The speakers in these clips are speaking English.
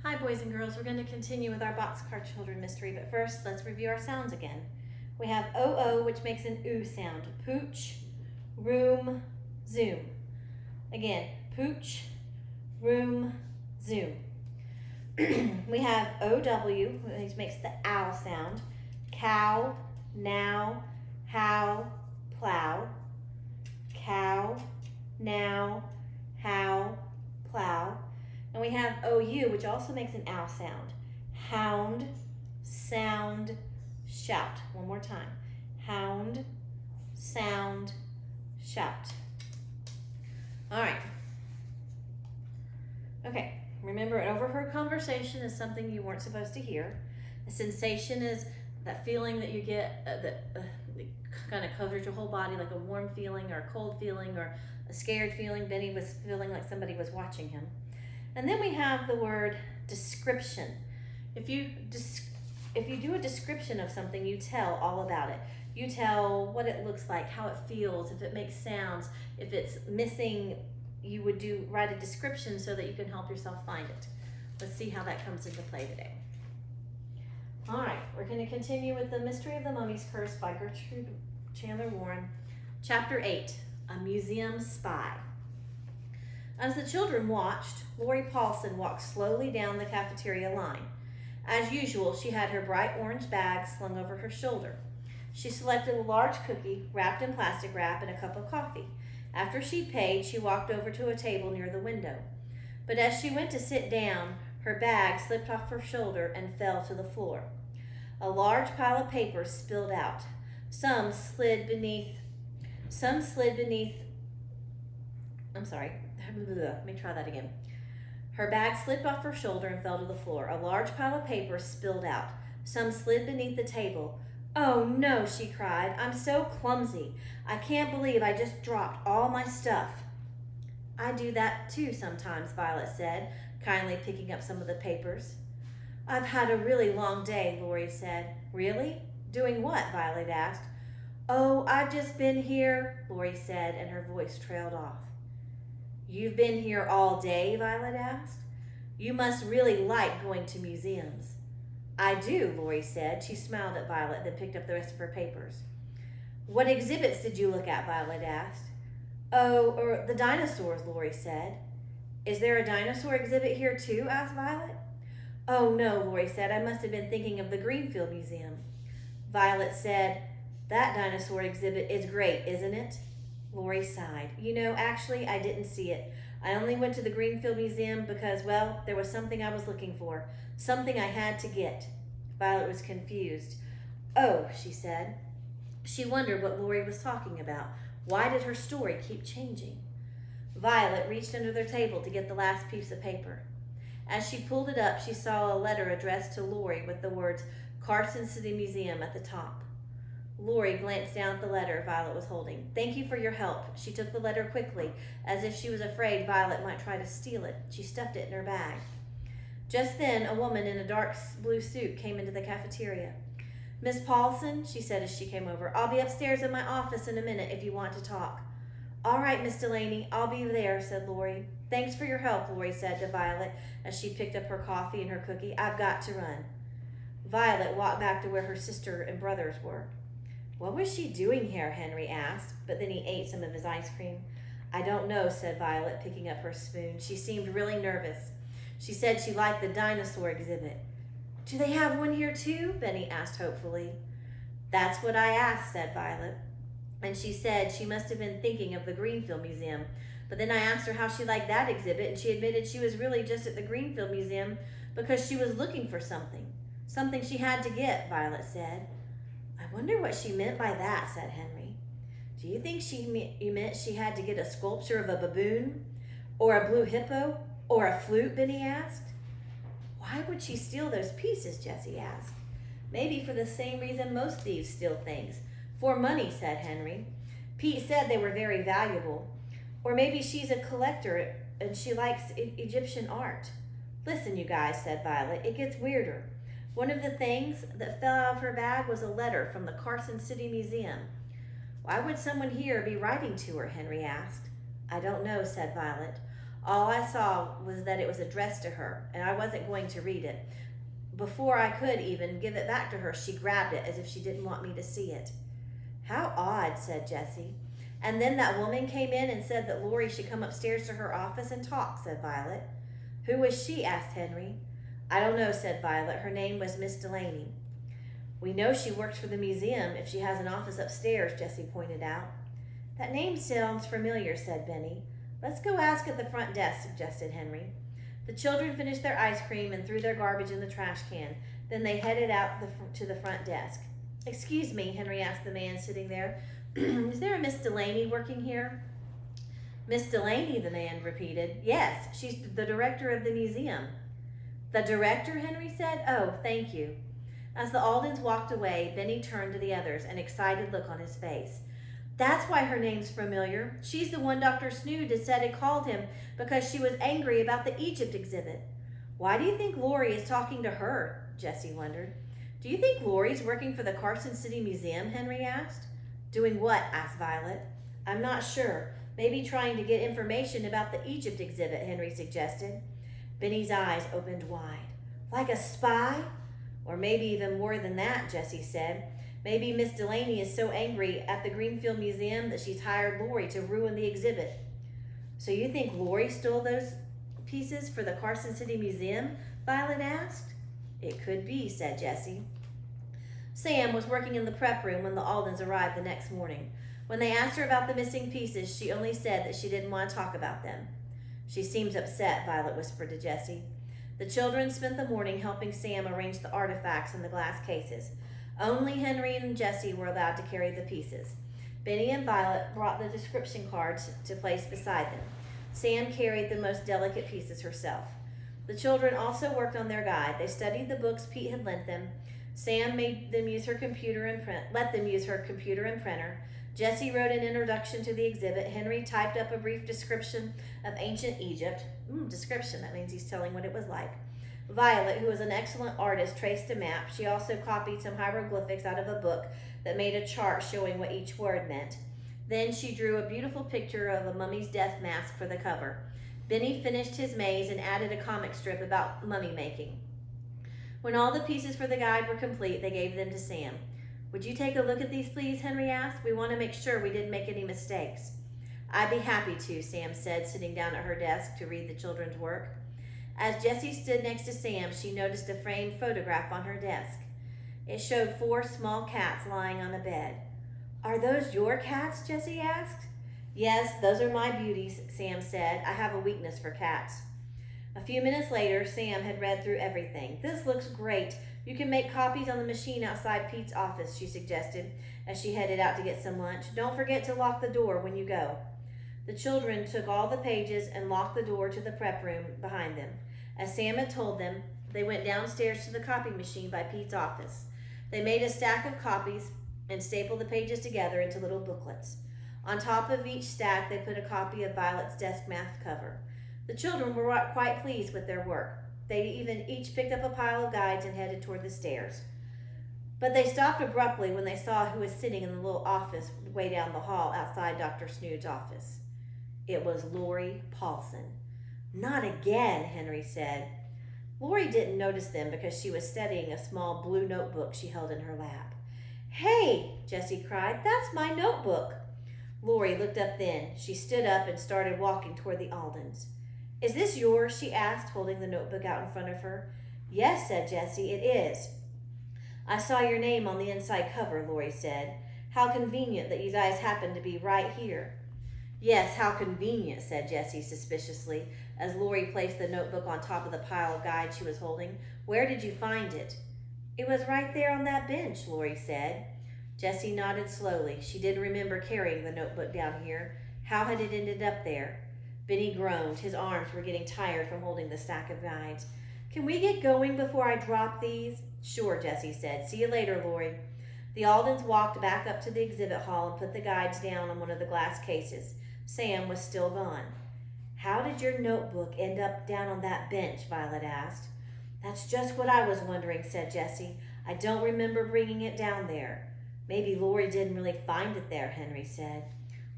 Hi boys and girls, we're going to continue with our Boxcar Children mystery, but first let's review our sounds again. We have O-O, which makes an oo sound. Pooch, room, zoom. Again, pooch, room, zoom. We have O-W, which makes the owl sound. Cow, now, how, plow. Cow, now, how, plow. And we have OU, which also makes an owl sound. Hound, sound, shout. One more time. Hound, sound, shout. All right. Okay, remember, an overheard conversation is something you weren't supposed to hear. A sensation is that feeling that you get that kind of covers your whole body, like a warm feeling or a cold feeling or a scared feeling. Benny was feeling like somebody was watching him. And then we have the word description. If you do a description of something, you tell all about it. You tell what it looks like, how it feels, if it makes sounds, if it's missing, you would write a description so that you can help yourself find it. Let's see how that comes into play today. All right, we're going to continue with The Mystery of the Mummy's Curse by Gertrude Chandler Warren. Chapter 8, A Museum Spy. As the children watched, Lori Paulson walked slowly down the cafeteria line. As usual, she had her bright orange bag slung over her shoulder. She selected a large cookie wrapped in plastic wrap and a cup of coffee. After she'd paid, she walked over to a table near the window. But as she went to sit down, her bag slipped off her shoulder and fell to the floor. A large pile of papers spilled out. Some slid beneath. Let me try that again. Her bag slipped off her shoulder and fell to the floor. A large pile of papers spilled out. Some slid beneath the table. "Oh no," she cried. "I'm so clumsy. I can't believe I just dropped all my stuff." "I do that too sometimes," Violet said, kindly picking up some of the papers. "I've had a really long day," Lori said. "Really? Doing what?" Violet asked. "Oh, I've just been here," Lori said, and her voice trailed off. "You've been here all day?" Violet asked. "You must really like going to museums." "I do," Lori said. She smiled at Violet, then picked up the rest of her papers. "What exhibits did you look at?" Violet asked. "Oh, the dinosaurs," Lori said. "Is there a dinosaur exhibit here too?" asked Violet. "Oh no," Lori said. "I must have been thinking of the Greenfield Museum." Violet said, "That dinosaur exhibit is great, isn't it?" Lori sighed. "You know, actually, I didn't see it. I only went to the Greenfield Museum because, well, there was something I was looking for. Something I had to get." Violet was confused. "Oh," she said. She wondered what Lori was talking about. Why did her story keep changing? Violet reached under their table to get the last piece of paper. As she pulled it up, she saw a letter addressed to Lori with the words Carson City Museum at the top. Lori glanced down at the letter Violet was holding. "Thank you for your help." She took the letter quickly, as if she was afraid Violet might try to steal it. She stuffed it in her bag. Just then, a woman in a dark blue suit came into the cafeteria. "Miss Paulson," she said as she came over, "I'll be upstairs in my office in a minute if you want to talk." "All right, Miss Delaney, I'll be there," said Lori. "Thanks for your help," Lori said to Violet as she picked up her coffee and her cookie. "I've got to run." Violet walked back to where her sister and brothers were. "What was she doing here?" Henry asked, but then he ate some of his ice cream. "I don't know," said Violet, picking up her spoon. She seemed really nervous. She said she liked the dinosaur exhibit. "Do they have one here too?" Benny asked hopefully. "That's what I asked," said Violet. And she said she must have been thinking of the Greenfield Museum. But then I asked her how she liked that exhibit, and she admitted she was really just at the Greenfield Museum because she was looking for something. Something she had to get, Violet said. "I wonder what she meant by that," said Henry. "Do you think you meant she had to get a sculpture of a baboon? Or a blue hippo? Or a flute?" Benny asked. "Why would she steal those pieces?" Jessie asked. "Maybe for the same reason most thieves steal things. For money," said Henry. "Pete said they were very valuable. Or maybe she's a collector and she likes Egyptian art." "Listen, you guys," said Violet, "it gets weirder. One of the things that fell out of her bag was a letter from the Carson City Museum." "Why would someone here be writing to her?" Henry asked. "I don't know," said Violet. All I saw was that it was addressed to her, and I wasn't going to read it. Before I could even give it back to her, she grabbed it as if she didn't want me to see it." "How odd," said Jessie. "And then that woman came in and said that Lori should come upstairs to her office and talk," said Violet. "Who was she?" asked Henry. "I don't know," said Violet. "Her name was Miss Delaney." "We know she works for the museum if she has an office upstairs," Jessie pointed out. "That name sounds familiar," said Benny. "Let's go ask at the front desk," suggested Henry. The children finished their ice cream and threw their garbage in the trash can. Then they headed out to the front desk. "Excuse me," Henry asked the man sitting there. "Is there a Miss Delaney working here?" "Miss Delaney," the man repeated. "Yes, she's the director of the museum." "The director?" Henry said. "Oh, thank you." As the Aldens walked away, Benny turned to the others, an excited look on his face. "That's why her name's familiar. She's the one Dr. Snood had said had called him because she was angry about the Egypt exhibit." "Why do you think Lori is talking to her?" Jessie wondered. "Do you think Lori's working for the Carson City Museum?" Henry asked. "Doing what?" asked Violet. "I'm not sure. Maybe trying to get information about the Egypt exhibit," Henry suggested. Benny's eyes opened wide. "Like a spy?" "Or maybe even more than that," Jessie said. "Maybe Miss Delaney is so angry at the Greenfield Museum that she's hired Lori to ruin the exhibit." "So you think Lori stole those pieces for the Carson City Museum?" Violet asked. "It could be," said Jessie. Sam was working in the prep room when the Aldens arrived the next morning. When they asked her about the missing pieces, she only said that she didn't want to talk about them. "She seems upset," Violet whispered to Jessie. The children spent the morning helping Sam arrange the artifacts in the glass cases. Only Henry and Jessie were allowed to carry the pieces. Benny and Violet brought the description cards to place beside them. Sam carried the most delicate pieces herself. The children also worked on their guide. They studied the books Pete had lent them. Sam made them use her computer and let them use her computer and printer. Jessie wrote an introduction to the exhibit. Henry typed up a brief description of ancient Egypt. Description, that means he's telling what it was like. Violet, who was an excellent artist, traced a map. She also copied some hieroglyphics out of a book that made a chart showing what each word meant. Then she drew a beautiful picture of a mummy's death mask for the cover. Benny finished his maze and added a comic strip about mummy making. When all the pieces for the guide were complete, they gave them to Sam. "Would you take a look at these, please?" Henry asked. "We want to make sure we didn't make any mistakes." "I'd be happy to," Sam said, sitting down at her desk to read the children's work. As Jessie stood next to Sam, she noticed a framed photograph on her desk. It showed 4 small cats lying on a bed. "Are those your cats?" Jessie asked. "Yes, those are my beauties," Sam said. "I have a weakness for cats." A few minutes later, Sam had read through everything. "This looks great. You can make copies on the machine outside Pete's office," she suggested as she headed out to get some lunch. "Don't forget to lock the door when you go." The children took all the pages and locked the door to the prep room behind them. As Sam had told them, they went downstairs to the copy machine by Pete's office. They made a stack of copies and stapled the pages together into little booklets. On top of each stack, they put a copy of Violet's desk math cover. The children were quite pleased with their work. They even each picked up a pile of guides and headed toward the stairs. But they stopped abruptly when they saw who was sitting in the little office way down the hall outside Dr. Snood's office. It was Lori Paulson. "Not again," Henry said. Lori didn't notice them because she was studying a small blue notebook she held in her lap. "Hey," Jessie cried, "that's my notebook." Lori looked up then. She stood up and started walking toward the Aldens. "Is this yours?" she asked, holding the notebook out in front of her. "Yes," said Jessie, "it is." "I saw your name on the inside cover," Lori said. "How convenient that you guys happen to be right here." "Yes, how convenient," said Jessie suspiciously, as Lori placed the notebook on top of the pile of guides she was holding. "Where did you find it?" "It was right there on that bench," Lori said. Jessie nodded slowly. She didn't remember carrying the notebook down here. How had it ended up there? Benny groaned. His arms were getting tired from holding the stack of guides. "Can we get going before I drop these?" "Sure," Jessie said. "See you later, Lori." The Aldens walked back up to the exhibit hall and put the guides down on one of the glass cases. Sam was still gone. "How did your notebook end up down on that bench?" Violet asked. "That's just what I was wondering," said Jessie. "I don't remember bringing it down there." "Maybe Lori didn't really find it there," Henry said.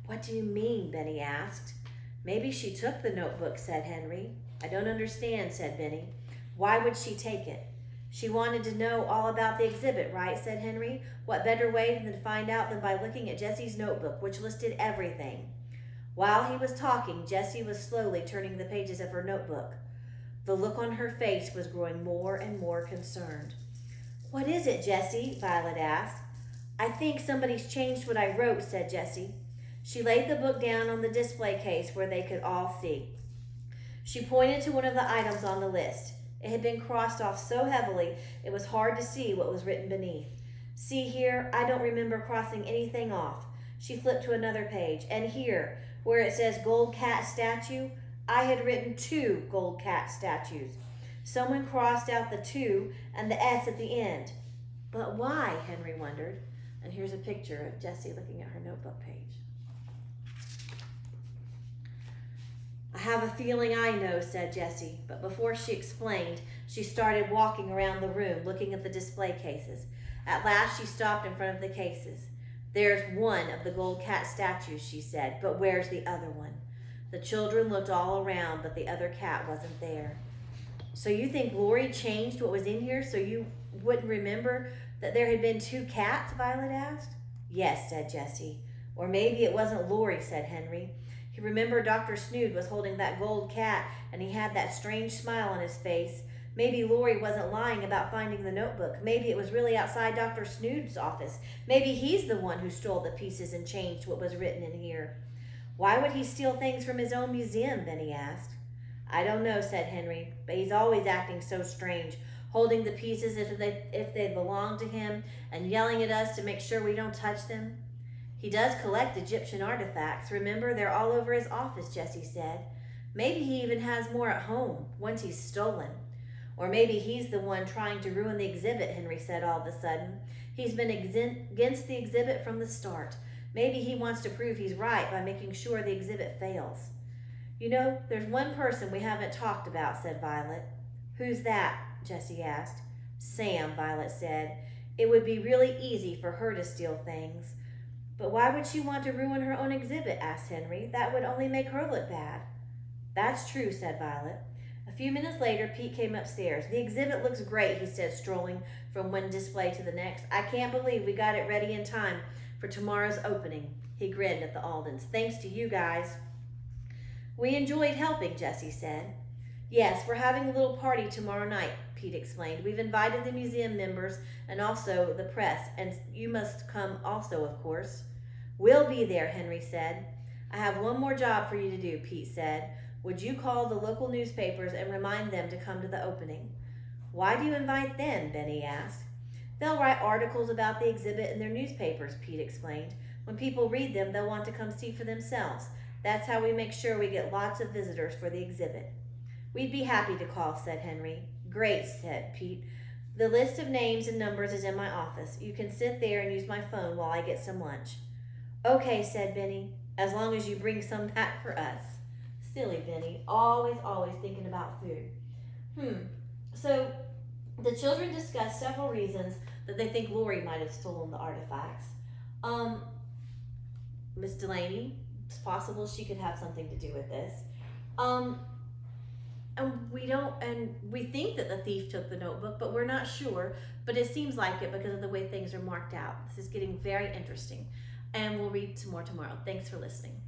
"What do you mean?" Benny asked. Maybe she took the notebook, said Henry. I don't understand, said Benny. Why would she take it? She wanted to know all about the exhibit, right, said Henry. What better way than to find out than by looking at Jessie's notebook, which listed everything. While he was talking, Jessie was slowly turning the pages of her notebook. The look on her face was growing more and more concerned. What is it, Jessie? Violet asked. I think somebody's changed what I wrote, said Jessie. She laid the book down on the display case where they could all see. She pointed to one of the items on the list. It had been crossed off so heavily it was hard to see what was written beneath. See here, I don't remember crossing anything off. She flipped to another page. And here, where it says gold cat statue, I had written 2 gold cat statues. Someone crossed out the 2 and the S at the end. But why? Henry wondered. And here's a picture of Jessie looking at her notebook page. I have a feeling I know, said Jessie, but before she explained, she started walking around the room looking at the display cases. At last she stopped in front of the cases. There's one of the gold cat statues, she said, but where's the other one? The children looked all around, but the other cat wasn't there. So you think Lori changed what was in here so you wouldn't remember that there had been 2 cats, Violet asked. Yes, said Jessie. Or maybe it wasn't Lori, said Henry. He remembered Dr. Snood was holding that gold cat and he had that strange smile on his face. Maybe Lori wasn't lying about finding the notebook. Maybe it was really outside Dr. Snood's office. Maybe he's the one who stole the pieces and changed what was written in here. Why would he steal things from his own museum, Benny asked. I don't know, said Henry, but he's always acting so strange, holding the pieces if they belong to him and yelling at us to make sure we don't touch them. He does collect Egyptian artifacts. Remember, they're all over his office, Jessie said. Maybe he even has more at home, ones he's stolen. Or maybe he's the one trying to ruin the exhibit, Henry said all of a sudden. He's been against the exhibit from the start. Maybe he wants to prove he's right by making sure the exhibit fails. You know, there's one person we haven't talked about, said Violet. Who's that? Jessie asked. Sam, Violet said. It would be really easy for her to steal things. But why would she want to ruin her own exhibit? Asked Henry. That would only make her look bad. That's true, said Violet. A few minutes later, Pete came upstairs. The exhibit looks great, he said, strolling from one display to the next. I can't believe we got it ready in time for tomorrow's opening. He grinned at the Aldens. Thanks to you guys. We enjoyed helping, Jessie said. Yes, we're having a little party tomorrow night, Pete explained. We've invited the museum members and also the press, and you must come also, of course. We'll be there, Henry said. I have one more job for you to do, Pete said. Would you call the local newspapers and remind them to come to the opening? Why do you invite them? Benny asked. They'll write articles about the exhibit in their newspapers, Pete explained. When people read them, they'll want to come see for themselves. That's how we make sure we get lots of visitors for the exhibit. We'd be happy to call, said Henry. Great, said Pete. The list of names and numbers is in my office. You can sit there and use my phone while I get some lunch. Okay, said Benny, as long as you bring some back for us. Silly Benny, always thinking about food. So the children discussed several reasons that they think Lori might have stolen the artifacts. Miss Delaney, it's possible she could have something to do with this. And we think that the thief took the notebook, but we're not sure. But it seems like it because of the way things are marked out. This is getting very interesting. And we'll read some more tomorrow. Thanks for listening.